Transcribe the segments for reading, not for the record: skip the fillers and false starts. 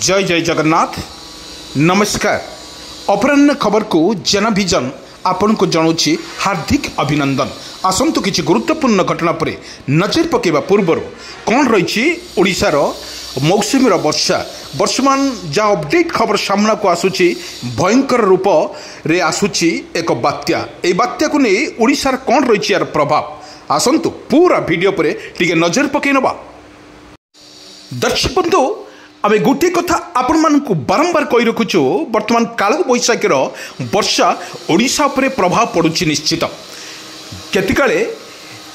जय जय जगन्नाथ नमस्कार। अपराह्न खबर को जनभिजन आपण को जनाऊँगी हार्दिक अभिनंदन। आसतु किसी गुरुत्वपूर्ण घटना पर नजर पकेबा पूर्व कौन रही ओडिशार मौसुमी वर्षा वर्तमान जहाँ अपडेट खबर सामना को आसूची भयंकर रूप रे आसूची एक बात्या। ए बात्या को नहीं ओडिशार कौन रही यार प्रभाव आसतु पूरा वीडियो पर टिके नजर पकई नवा। दर्शक बंधु आम गोटे कथा आपण मानक बारंबार कही रखुचु वर्तमान काल बैशाखीर वर्षा ओडिशा उपरे प्रभाव पड़ुछि निश्चित। केतिकाले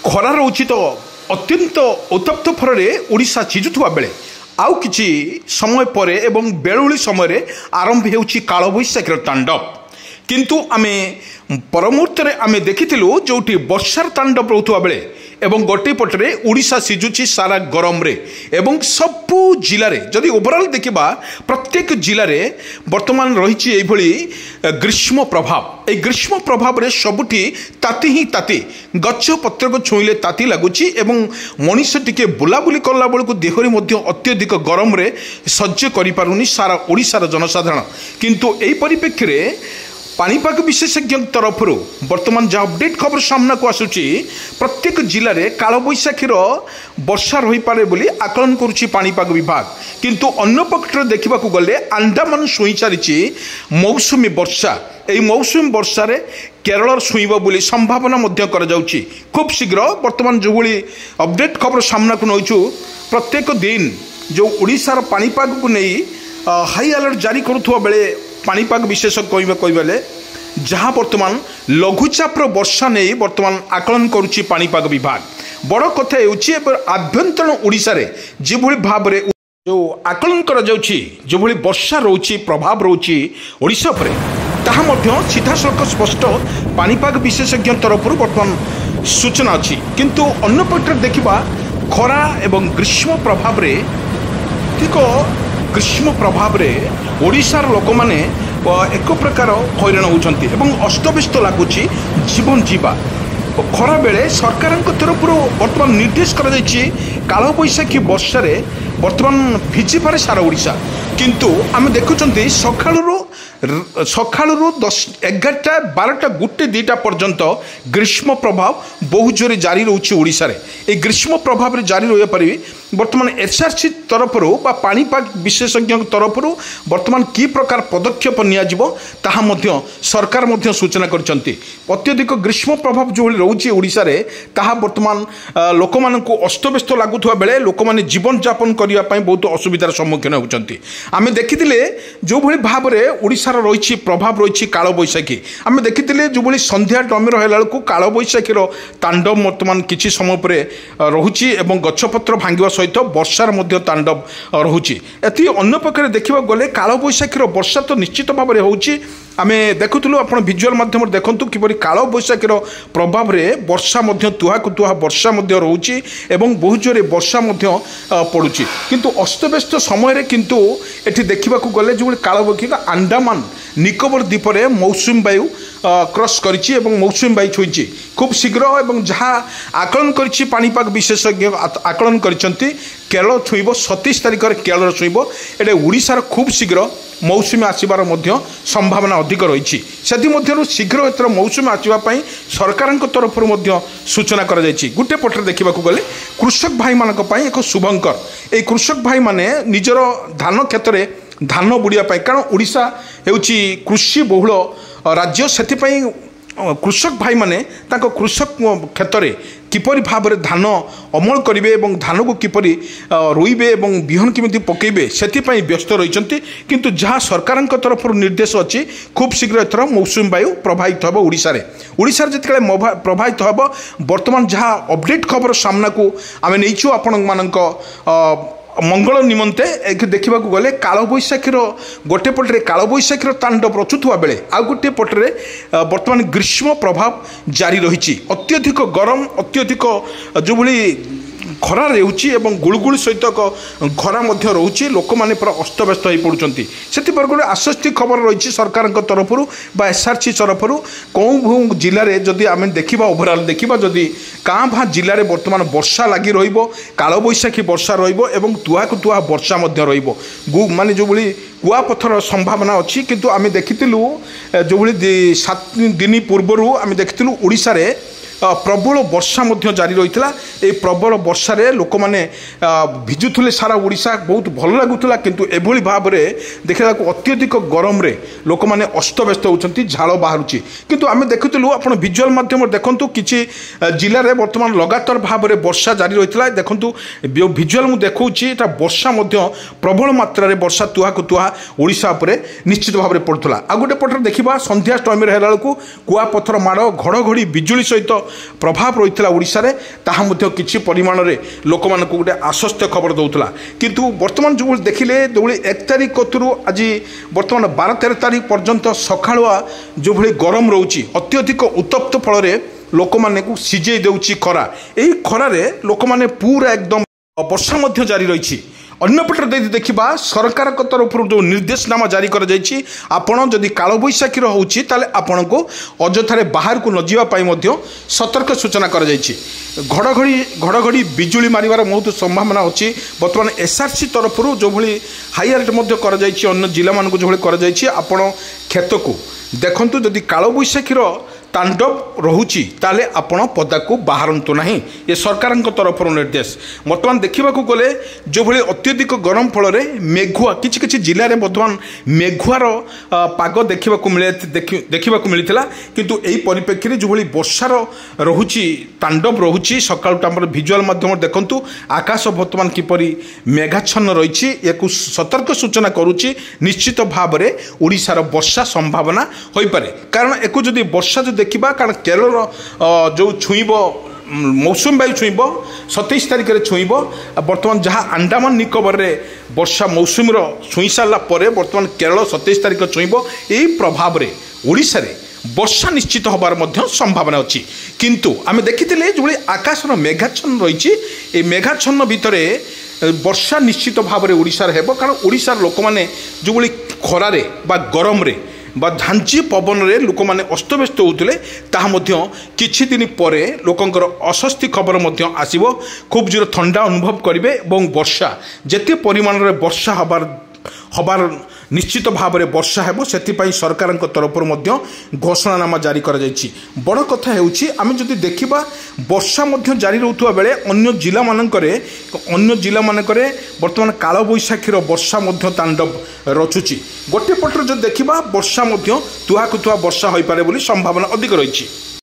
खरा रोची तो अत्यंत उत्तप्त फल ओडिशा चिजुथुवा बेले आउ किछि समय परे एवं बेलुली समय आरंभ हेउछि काल बैशाखीर तांडव। किंतु आमे परमुहूर्त आमे देखिथिलु जोटी वर्षार तांडव रोथुवा बेले एवं गोटे पटरे ओडिशा सिजुची सारा गरम रे एवं सबु जिले में जदि ओवरऑल देखा प्रत्येक जिले में वर्तमान रही ग्रीष्म प्रभाव। ए ग्रीष्म प्रभाव रे सबुठी ताती ही ताती गछ पत्र को छुईले ताती लगुच एवं मनीष टिके बुलाबुली कला बेलू देहरे मध्य अत्यधिक गरम रे सह्य करिपारुनी सारा ओडिशार जनसाधारण। किंतु एई परिप्रेक्षी रे पानीपाग विशेषज्ञ तरफ वर्तमान जहाँ अपडेट खबर सामना को आसूची प्रत्येक जिले में काल बैशाखीर वर्षा रही पारे बोली आकलन करुच्ची पानीपाग विभाग। किंतु अन्य पक्षर देखा गले अंडमान छुई सारी मौसुमी वर्षा। यही मौसुमी वर्षा रे केरल छुईब बोली संभावना मध्य कर जाउची। खूब शीघ्र वर्तमान जो भाई अपडेट खबर सामना को नौचु प्रत्येक दिन जो ओडिशार पानीपाग को नहीं हाई अलर्ट जारी करुवा बेले पानीपाग विशेषज्ञ कहले जहाँ वर्तमान लघुचापर वर्षा नहीं वर्तमान आकलन करुच्ची पानीपाग विभाग। बड़ कथा आभ्यंतरण ओडिशा रे जो भाव में जो आकलन कर जो भाई वर्षा रोची प्रभाव रोची ओडिशा पर ताहा सीधा सड़क स्पष्ट पानीपाग विशेषज्ञ तरफ वर्तमान सूचना अच्छी। किंतु अन्य पक्षर देखा खरा एवं ग्रीष्म प्रभाव रे ग्रीष्म प्रभाव रे ओडिशार लोक माने एक प्रकार हैरान होउछंती एवं अस्तव्यस्त लगुच जीवन जीवा। खरा बेले सरकार तरफ वर्तमान निर्देश कर काल बैशाखी वर्षा रे वर्तमान भिजी पारे सारा ओडिशा। किंतु आम देखुं सकाळु 10-11टा 12टा 1-2टा पर्यंत ग्रीष्म प्रभाव बहु जोरे जारी रोचे ओडिशा रे। ए ग्रीष्म प्रभाव रे जारी रही पारि वर्तमान एसआरसी तरफ पानीपाग विशेषज्ञ तरफ वर्तमान की प्रकार पदक्षेप नियाजिबो ताहा मध्य सरकार मध्य सूचना करछंती। अत्यधिक ग्रीष्म प्रभाव जो रोचे ओडिशा रे ताहा वर्तमान लोक मानकु अस्तव्यस्त लागुथुवा बेले लोक माने जीवन यापन करिया पई बहुत असुविधार सम्मुखीन होउछंती। आमे देखिथिले जो भली भाव रे ओडिशार रही प्रभाव रही काल बैशाखी आम देखिए जो भाई संध्या टमीर है काल बैशाखीर तांडव वर्तमान किसी समय पर रोचे और गछपत्र भांगा सहित वर्षार तांडव रोचे। ये अन्य पक्षे देखा गले काल बैशाखीर वर्षा तो निश्चित भाव में होची। आम देखुलु आप भिजुआल माध्यम देखूँ किपरि काल बैशाखीर प्रभाव में वर्षा तुहाकु तुहा वर्षा रोचे और बहुत जोरे वर्षा पड़ुची। किंतु अस्तव्यस्त समय किंतु एठी देखा गले जो काल बैशाखी अंडमान निकोबर द्वीप में मौसुमी वायु क्रॉस करिछि एवं मौसुमी वायु छुईछि खूब शीघ्र और जहाँ आकलन करिछि पानीपाग विशेषज्ञ आकलन करिसेंती केरल छुईब 27 तारिख में केरल छुईब। एटे ओडिशार खूब शीघ्र मौसुमी आसबार संभावना अधिक रही शीघ्र एथर मौसुमी आसवाई सरकार तरफ सूचना कर गोटे पटर देखा गले कृषक भाई मानक एक शुभंकर। ये कृषक भाई माने निजर धान क्षेत्र में धान बुड़िया कारण ओडिशा हेउची कृषि बहुल राज्य से कृषक भाई माने ताको कृषक क्षेत्र में किपरि भाव में धान अमल करेंगे और धान को किपरि रोइबे और बिहन केमिति पकेबे से व्यस्त रही। किंतु जहाँ सरकार तरफ निर्देश अच्छी खूब शीघ्र एथर मौसुमी वायु प्रभावित हम ओडिशा रे। ओडिशा जिते प्रभावित हम वर्तमान जहाँ अपडेट खबर सामना को आम नहीं आपण मानक मंगल निमंते एक देखा गले काल बैशाखीर गोटे पटरे काल बैशाखीर तांडव रचुवा बेले आ गोटे पटरे वर्तमान ग्रीष्म प्रभाव जारी रही। अत्यधिक गरम अत्यधिक जो भाई ଖରା ରହୁଛି ଏବଂ ଗୁଳୁଗୁଳି ସହିତ ଖରା ମଧ୍ୟ ରହୁଛି। ଲୋକମାନେ ପୁରା ଅସ୍ତବ୍ୟସ୍ତ ହୋଇ ପଡ଼ୁଛନ୍ତି। ସେଥିପାଇଁ ଗୋଟେ ଆଶ୍ୱସ୍ତି ଖବର ରହିଛି ସରକାରଙ୍କ ତରଫରୁ ବା ଏସ୍ଆର୍ସି ତରଫରୁ। କେଉଁ ଜିଲ୍ଲାରେ ଯଦି ଆମେ ଦେଖିବା ଓଭରାଲ୍ ଦେଖିବା ଯଦି କାଁ ଭାଁ ଜିଲ୍ଲାରେ ବର୍ତ୍ତମାନ ବର୍ଷା ଲାଗି ରହିବ, କାଳବୈଶାଖୀ ବର୍ଷା ରହିବ ଏବଂ ତୁହାକୁ ତୁହା ବର୍ଷା ମଧ୍ୟ ରହିବ। ମାନେ ଯେଉଁଭଳି କୁଆପଥର ସମ୍ଭାବନା ଅଛି। କିନ୍ତୁ ଆମେ ଦେଖିଥିଲୁ ଯେଉଁଭଳି 7 ଦିନ ପୂର୍ବରୁ ଆମେ ଦେଖିଥିଲୁ ଓଡ଼ିଶାରେ ପ୍ରବଳ ବର୍ଷା ମଧ୍ୟ ଜାରି ରହିଥିଲା। এই প্রবল বর্ষারে লোকমানে ভিজুলে সারা ওড়িশা বহুত ভাল লাগুলা। কিন্তু এভাবে ভাবে দেখা অত্যধিক গরমে লোকমানে অস্তব্যস্ত হচ্ছেন, ঝাল বাহুছি। কিন্তু আমি দেখুলু আপনার ভিজুয়াল মাধ্যমে দেখুন কিছু জেলার বর্তমান লগাতার ভাবে বর্ষা জারি রয়েছে। দেখুন ভিজুয়াল মু দেখছি এটা বর্ষা মধ্যে প্রবল মাত্রার বর্ষা তুহাকু তুহা ওড়িশা উপরে নিশ্চিত ভাবে পড়ুলা। আর গোটে পটরে দেখা সন্ধ্যা টাইমে হেলা বেড়ে কুয়াপথর মাড় ঘড়ঘড়ি বিজুଳି সহিত প্রভাব রয়েছে ওড়িশার, তাহা মধ্যে কিছু পরিমাণরে লোক মানুষ গোটে আশ্বস্ত খবর দেউলা। কিন্তু বর্তমান যে দেখলে যেভাবে 1 তারিখ কতু আজ বর্তমান 12-13 তারিখ পর্যন্ত সকালুয়া যেভাবে গরম রয়েছে অত্যধিক উত্তপ্ত ফলরে লোক মানুষ সিঝাই দেউছি খরা। এই খরারে লোক মানে পুরা একদম বর্ষা মধ্যে জারি রয়েছে। ଅନ୍ୟପଟରେ ଯଦି ଦେଖିବା ସରକାରଙ୍କ ତରଫରୁ ଯେଉଁ ନିର୍ଦ୍ଦେଶନାମା ଜାରି କରାଯାଇଛି, ଆପଣ ଯଦି କାଳବୈଶାଖୀର ହେଉଛି ତାହେଲେ ଆପଣଙ୍କୁ ଅଯଥାରେ ବାହାରକୁ ନ ଯିବା ପାଇଁ ମଧ୍ୟ ସତର୍କ ସୂଚନା କରାଯାଇଛି। ଘଡ଼ଘଡ଼ି ବିଜୁଳି ମାରିବାର ବହୁତ ସମ୍ଭାବନା ଅଛି। ବର୍ତ୍ତମାନ ଏସ୍ଆର୍ସି ତରଫରୁ ଯେଉଁଭଳି ହାଇ ଆଲର୍ଟ ମଧ୍ୟ କରାଯାଇଛି, ଅନ୍ୟ ଜିଲ୍ଲାମାନଙ୍କୁ ଯେଉଁଭଳି କରାଯାଇଛି, ଆପଣ କ୍ଷେତକୁ ଦେଖନ୍ତୁ ଯଦି କାଳବୈଶାଖୀର तांडव रोची ताले आपण पदाकू बाहरतु ना। ये सरकार तरफ निर्देश। बर्तमान देखा गले जो भाई अत्यधिक गरम फल मेघुआ किसी जिले में बर्तमान मेघुआर पाग देखा मिलता। किंतु यही परिप्रेक्षी जो भाई वर्षार रोची तांडव रोची सकाल भिजुआल माध्यम देखु आकाश बर्तमान किपरि मेघाच्छन्न रही एक सतर्क सूचना करुच्ची निश्चित भाव में ओडिशार वर्षा संभावना हो पारे। कारण एक जदि वर्षा जो देखा कारण केरल जो छुईब मौसुमी वायु छुईब 27 तारिख में छुईब। बर्तमान जहाँ अंडमान निकोबर में वर्षा मौसुमीर छुई सारा बर्तमान केरल 27 तारिख छुईब। यही प्रभाव में ओडिशा रे वर्षा निश्चित होबार संभावना अच्छी। किंतु आम देखी जो आकाशर मेघाच्छन्न रही मेघाच्छन्न भितर वर्षा निश्चित भाव में ओडिशार हेब। कारण ओडिशार लोक मैंने जो भाई खरारे बा गरम रे बा झांची पवन रे लोक मैंने अस्तव्यस्त होते किछि दिन पर लोकंकर अस्वस्ति खबर आसिबो। खूब जोर ठंडा अनुभव करेंगे और वर्षा जेते परिमाण रे वर्षा हबार निश्चित भाव में वर्षा हेब। से सरकार तरफ घोषणानामा जारी कर बड़ कथा होउछि आमे जदि देखिबा वर्षा जारी रहउथुवा बेले अन्य जिला मानकरे वर्तमान कालबैशाखीर वर्षा तांडव रचुची। गोटे पटर जो देखिबा वर्षा तुहाकु तुहा वर्षा होई पारे बोली संभावना अधिक रही।